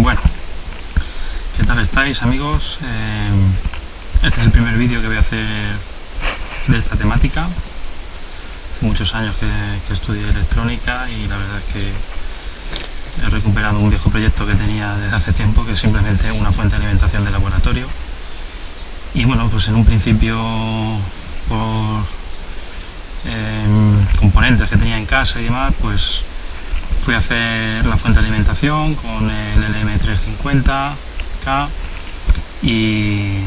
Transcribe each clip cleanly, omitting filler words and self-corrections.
Bueno, ¿qué tal estáis, amigos? Este es el primer vídeo que voy a hacer de esta temática. Hace muchos años que estudié electrónica y la verdad es que he recuperado un viejo proyecto que tenía desde hace tiempo, que es simplemente una fuente de alimentación de laboratorio. Y bueno, pues en un principio por componentes que tenía en casa y demás, pues fui a hacer la fuente de alimentación con el LM350K y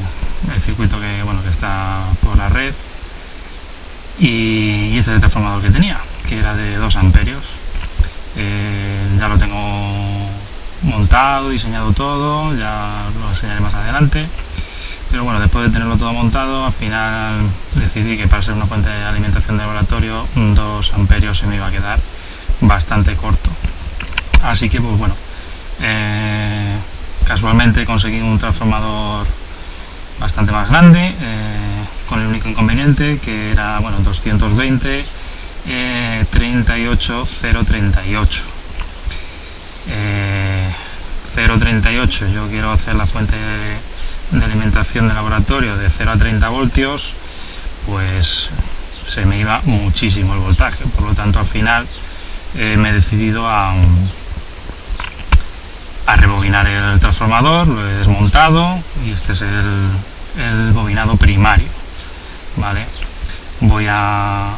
el circuito que está por la red, y este es el transformador que tenía, que era de 2 amperios. Ya lo tengo montado, diseñado todo, ya lo enseñaré más adelante. Pero bueno, después de tenerlo todo montado, al final decidí que para ser una fuente de alimentación de laboratorio 2 amperios se me iba a quedar bastante corto. Así que pues bueno, casualmente conseguí un transformador bastante más grande, con el único inconveniente que era 220 38038. 038, yo quiero hacer la fuente de alimentación de laboratorio de 0 a 30 voltios, pues se me iba muchísimo el voltaje. Por lo tanto, al final me he decidido a rebobinar el transformador, lo he desmontado y este es el bobinado primario, ¿vale? Voy a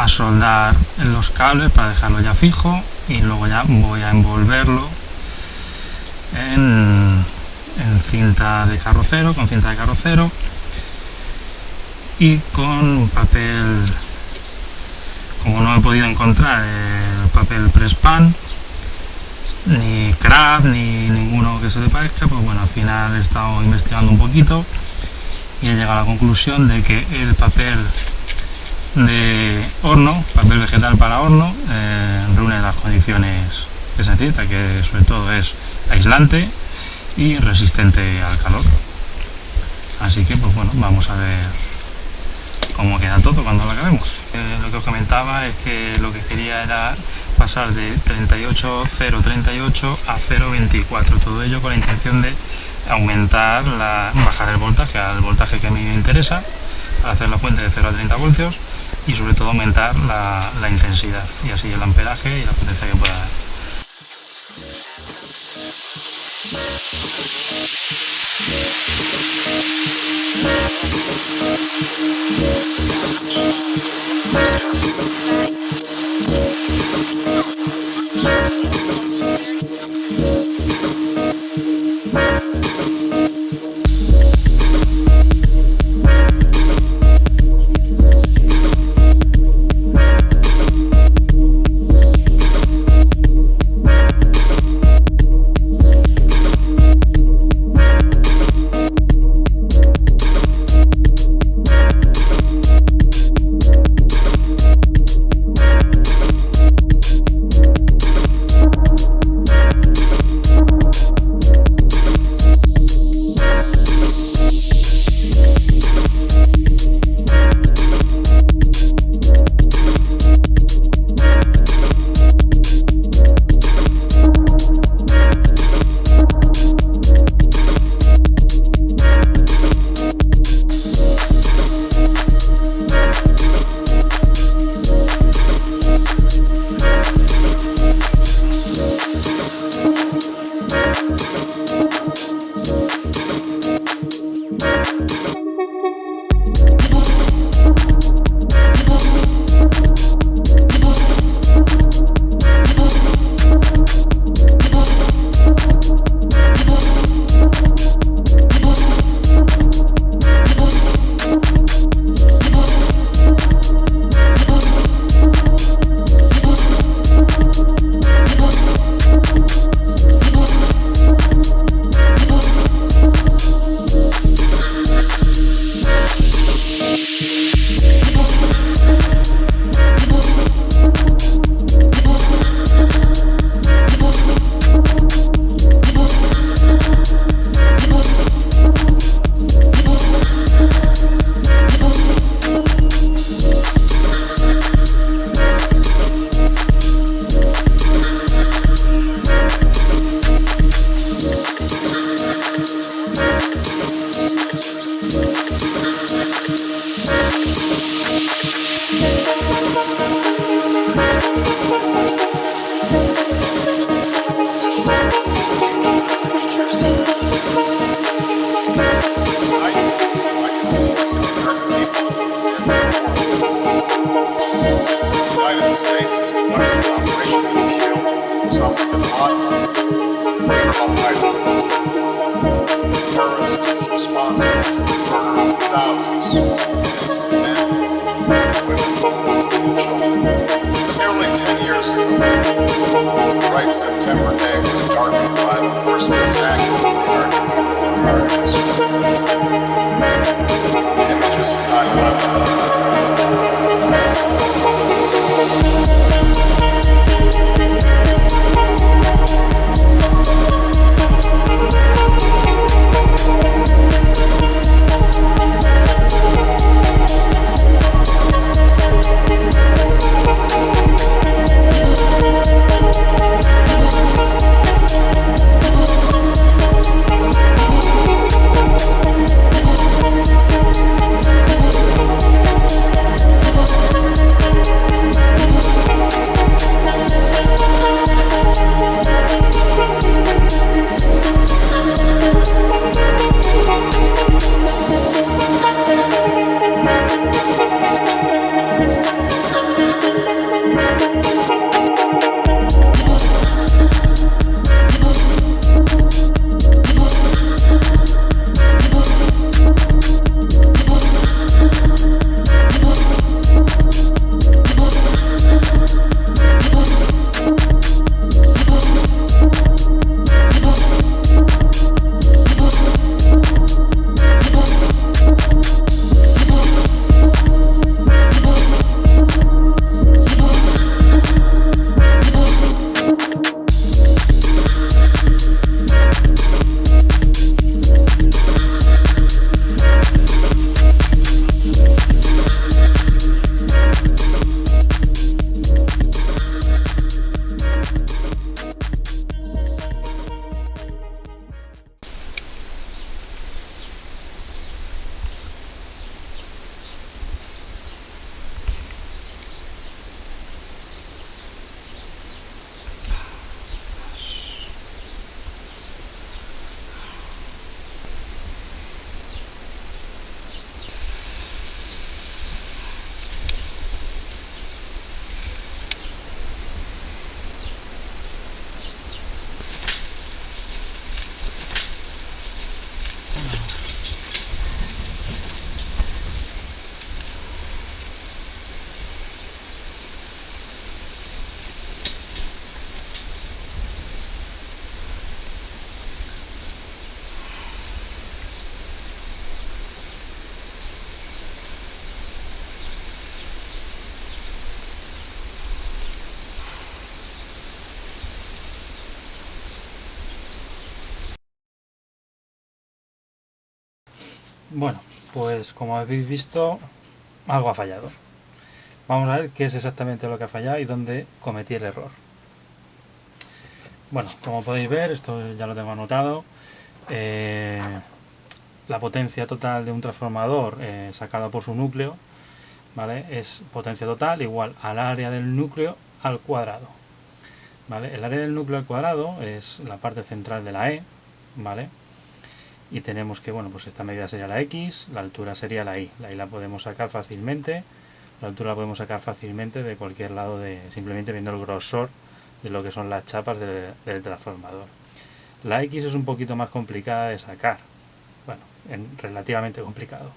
soldar los cables para dejarlo ya fijo y luego ya voy a envolverlo en cinta de carrocero, y con papel, como no he podido encontrar el papel Presspan ni Craft ni ninguno que se le parezca, pues bueno, al final he estado investigando un poquito y he llegado a la conclusión de que el papel de horno, papel vegetal para horno, reúne las condiciones que se necesita, que sobre todo es aislante y resistente al calor. Así que pues bueno, vamos a ver cómo queda todo cuando lo acabemos. Lo que os comentaba es que lo que quería era pasar de 038 a 024, todo ello con la intención de bajar el voltaje al voltaje que a mí me interesa para hacer la fuente de 0 a 30 voltios y sobre todo aumentar la intensidad y así el amperaje y la potencia que pueda dar. States has conducted an operation to kill Osama bin Laden, leader of Al-Qaeda. The terrorist was responsible for the murder of thousands of innocent men, women, and children. It was nearly 10 years ago. The bright September day was darkened by the worst attack on the American people in American history. The images of 9/11. Bueno, pues como habéis visto, algo ha fallado. Vamos a ver qué es exactamente lo que ha fallado y dónde cometí el error. Bueno, como podéis ver, esto ya lo tengo anotado. La potencia total de un transformador sacado por su núcleo, ¿vale? Es potencia total igual al área del núcleo al cuadrado, ¿vale? El área del núcleo al cuadrado es la parte central de la E, ¿vale? Y tenemos que, bueno, pues esta medida sería la X, la altura sería la Y. La Y la podemos sacar fácilmente, la altura la podemos sacar fácilmente de cualquier lado, simplemente viendo el grosor de lo que son las chapas del transformador. La X es un poquito más complicada de sacar, bueno, relativamente complicado,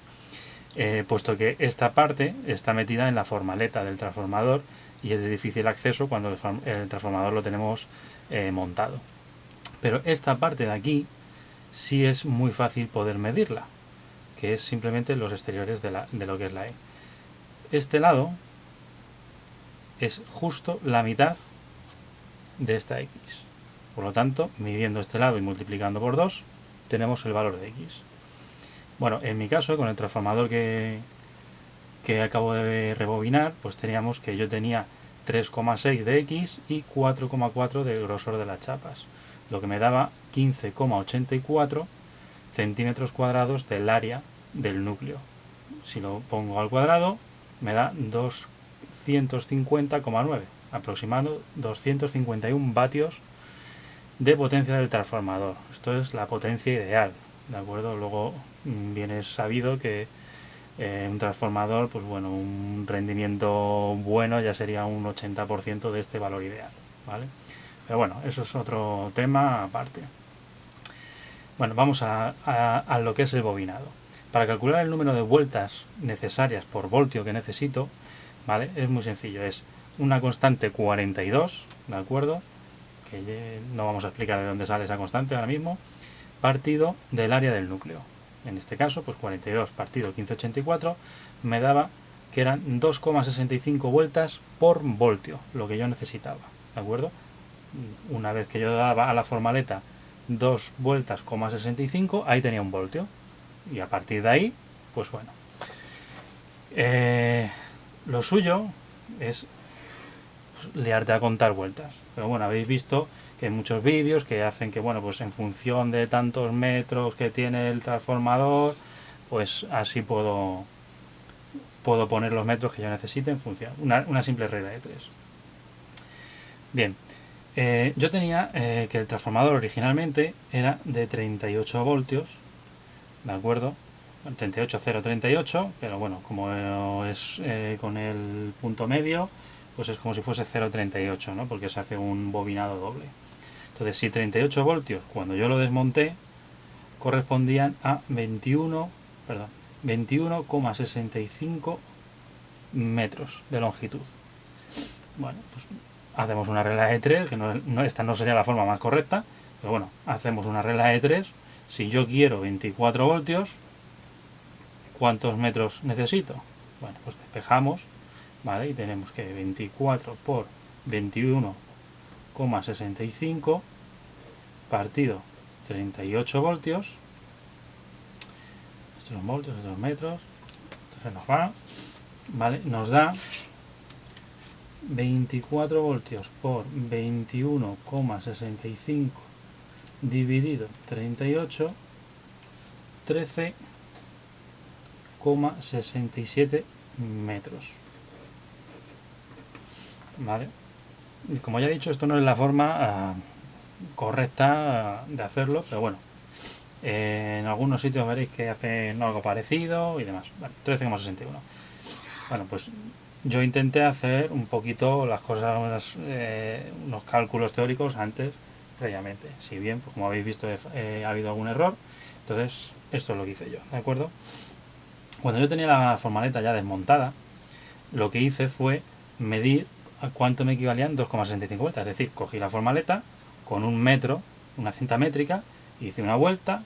puesto que esta parte está metida en la formaleta del transformador y es de difícil acceso cuando el transformador lo tenemos montado. Pero esta parte de aquí sí es muy fácil poder medirla, que es simplemente los exteriores de lo que es la E. Este lado es justo la mitad de esta X. Por lo tanto, midiendo este lado y multiplicando por 2, tenemos el valor de X. Bueno, en mi caso, con el transformador que acabo de rebobinar, pues teníamos que yo tenía 3,6 de X y 4,4 de grosor de las chapas, lo que me daba 15,84 centímetros cuadrados del área del núcleo. Si lo pongo al cuadrado, me da 250,9, aproximando 251 vatios de potencia del transformador. Esto es la potencia ideal, ¿de acuerdo? Luego bien es sabido que Un transformador, pues bueno, un rendimiento bueno ya sería un 80% de este valor ideal, ¿vale? Pero bueno, eso es otro tema aparte. Bueno, vamos a lo que es el bobinado. Para calcular el número de vueltas necesarias por voltio que necesito, ¿vale? Es muy sencillo, es una constante 42, ¿de acuerdo? Que no vamos a explicar de dónde sale esa constante ahora mismo, partido del área del núcleo. En este caso, pues 42 partido 1584 me daba que eran 2,65 vueltas por voltio, lo que yo necesitaba, ¿de acuerdo? Una vez que yo daba a la formaleta 2 vueltas, 65, ahí tenía un voltio. Y a partir de ahí, pues bueno. Lo suyo es liarte a contar vueltas. Pero bueno, habéis visto que hay muchos vídeos que hacen que, bueno, pues en función de tantos metros que tiene el transformador, pues así puedo poner los metros que yo necesite en función. Una simple regla de 3. Bien, yo tenía que el transformador originalmente era de 38 voltios, ¿de acuerdo? 38,038, pero bueno, como es con el punto medio, pues es como si fuese 0,38, ¿no? Porque se hace un bobinado doble. Entonces, si 38 voltios, cuando yo lo desmonté, correspondían a 21,65 metros de longitud. Bueno, pues hacemos una regla de 3, que esta no sería la forma más correcta, pero bueno, hacemos una regla de 3. Si yo quiero 24 voltios, ¿cuántos metros necesito? Bueno, pues despejamos, ¿vale? Y tenemos que 24 por 21,65 partido 38 voltios. Estos son voltios, estos son metros. Entonces nos va, ¿vale? Nos da 24 voltios por 21,65 dividido 38, 13,67 metros. ¿Vale? Y como ya he dicho, esto no es la forma correcta de hacerlo, pero bueno, en algunos sitios veréis que hacen algo parecido y demás. Vale, 13,61. Bueno, pues yo intenté hacer un poquito las cosas, unos cálculos teóricos antes, previamente. Si bien, pues como habéis visto, ha habido algún error, entonces esto es lo que hice yo, ¿de acuerdo? Cuando yo tenía la formaleta ya desmontada, lo que hice fue medir a cuánto me equivalían 2,65 vueltas. Es decir, cogí la formaleta con un metro, una cinta métrica, hice una vuelta,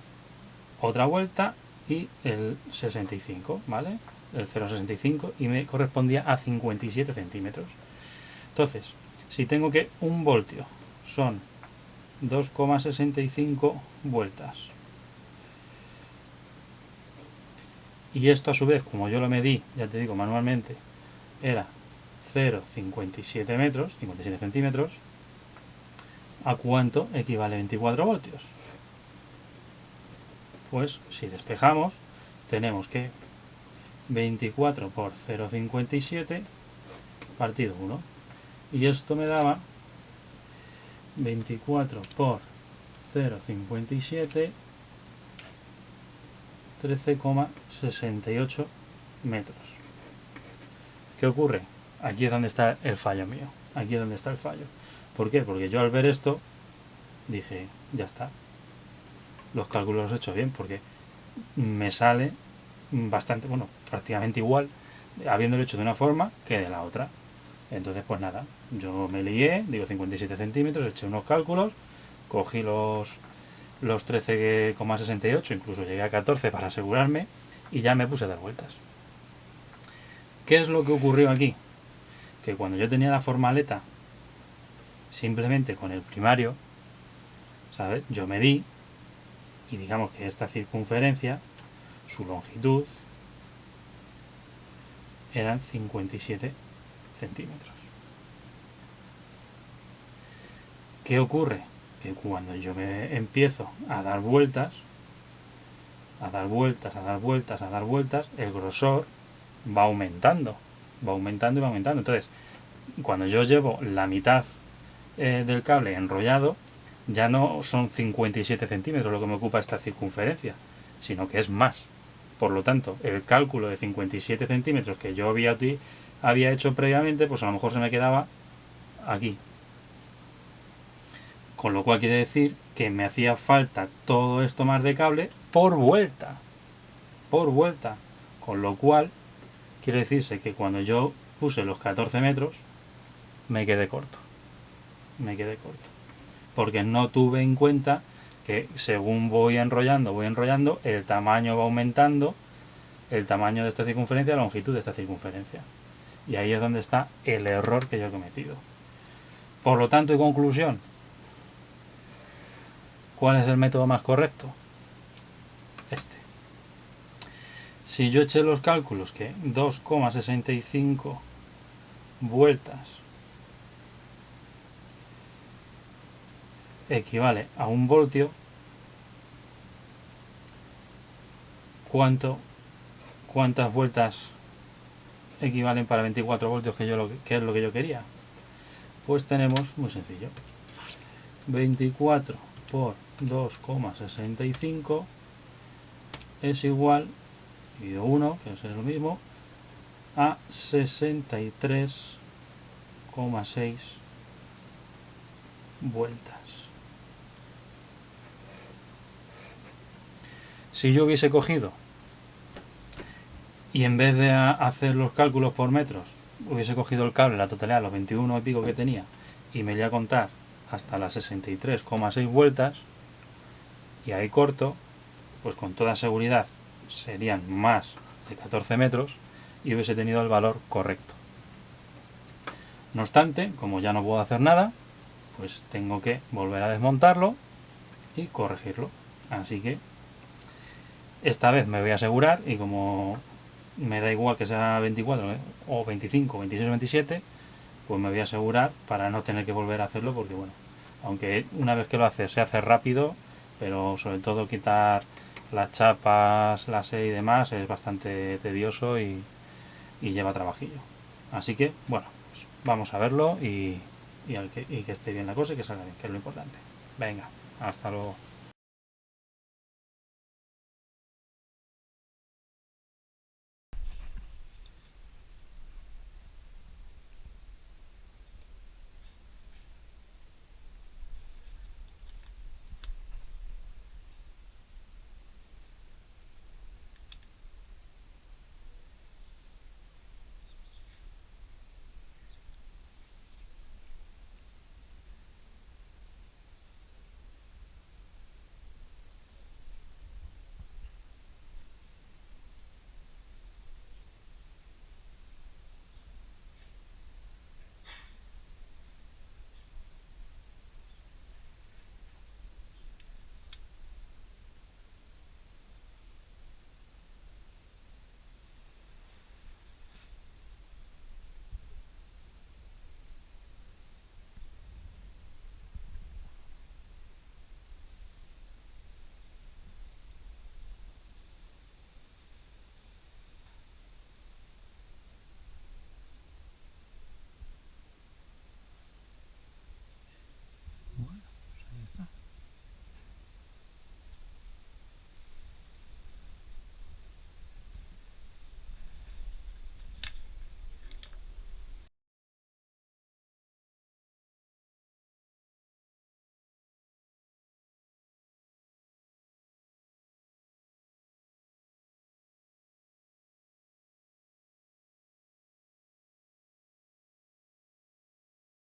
otra vuelta y el 65, ¿vale? El 0,65 y me correspondía a 57 centímetros. Entonces, si tengo que un voltio son 2,65 vueltas y esto a su vez, como yo lo medí, ya te digo, manualmente, era 0,57 metros, 57 centímetros, ¿a cuánto equivale 24 voltios? Pues si despejamos, tenemos que 24 por 0,57 partido 1. Y esto me daba 24 por 0,57, 13,68 metros. ¿Qué ocurre? Aquí es donde está el fallo mío. Aquí es donde está el fallo. ¿Por qué? Porque yo al ver esto dije, ya está. Los cálculos los he hecho bien porque me sale bastante, bueno, prácticamente igual, habiéndolo hecho de una forma que de la otra. Entonces, pues nada, yo me lié, digo 57 centímetros, eché unos cálculos, cogí los 13,68, incluso llegué a 14 para asegurarme y ya me puse a dar vueltas. ¿Qué es lo que ocurrió aquí? Que cuando yo tenía la formaleta simplemente con el primario, ¿sabes? Yo medí y digamos que esta circunferencia, su longitud, eran 57 centímetros. ¿Qué ocurre? Que cuando yo me empiezo a dar vueltas, el grosor va aumentando. Entonces, cuando yo llevo la mitad del cable enrollado, ya no son 57 centímetros lo que me ocupa esta circunferencia, sino que es más. Por lo tanto, el cálculo de 57 centímetros que yo había hecho previamente, pues a lo mejor se me quedaba aquí. Con lo cual quiere decir que me hacía falta todo esto más de cable por vuelta. Por vuelta. Con lo cual quiere decirse que cuando yo puse los 14 metros, me quedé corto. Me quedé corto. Porque no tuve en cuenta que según voy enrollando, el tamaño va aumentando, el tamaño de esta circunferencia, la longitud de esta circunferencia. Y ahí es donde está el error que yo he cometido. Por lo tanto, y conclusión, ¿cuál es el método más correcto? Este. Si yo eché los cálculos que 2,65 vueltas equivale a 1 voltio, ¿cuántas vueltas equivalen para 24 voltios, que es lo que yo quería? Pues tenemos, muy sencillo, 24 por 2,65 es igual, dividido 1, que es lo mismo, a 63,6 vueltas. Si yo hubiese cogido y en vez de hacer los cálculos por metros, hubiese cogido el cable, la totalidad, los 21 y pico que tenía, y me iba a contar hasta las 63,6 vueltas, y ahí corto, pues con toda seguridad serían más de 14 metros y hubiese tenido el valor correcto. No obstante, como ya no puedo hacer nada, pues tengo que volver a desmontarlo y corregirlo. Así que esta vez me voy a asegurar, y como me da igual que sea 24 o 25, 26 o 27, pues me voy a asegurar para no tener que volver a hacerlo, porque bueno, aunque una vez que lo haces se hace rápido, pero sobre todo quitar las chapas, la y demás es bastante tedioso y lleva trabajillo. Así que bueno, pues vamos a verlo y que esté bien la cosa y que salga bien, que es lo importante. Venga, hasta luego.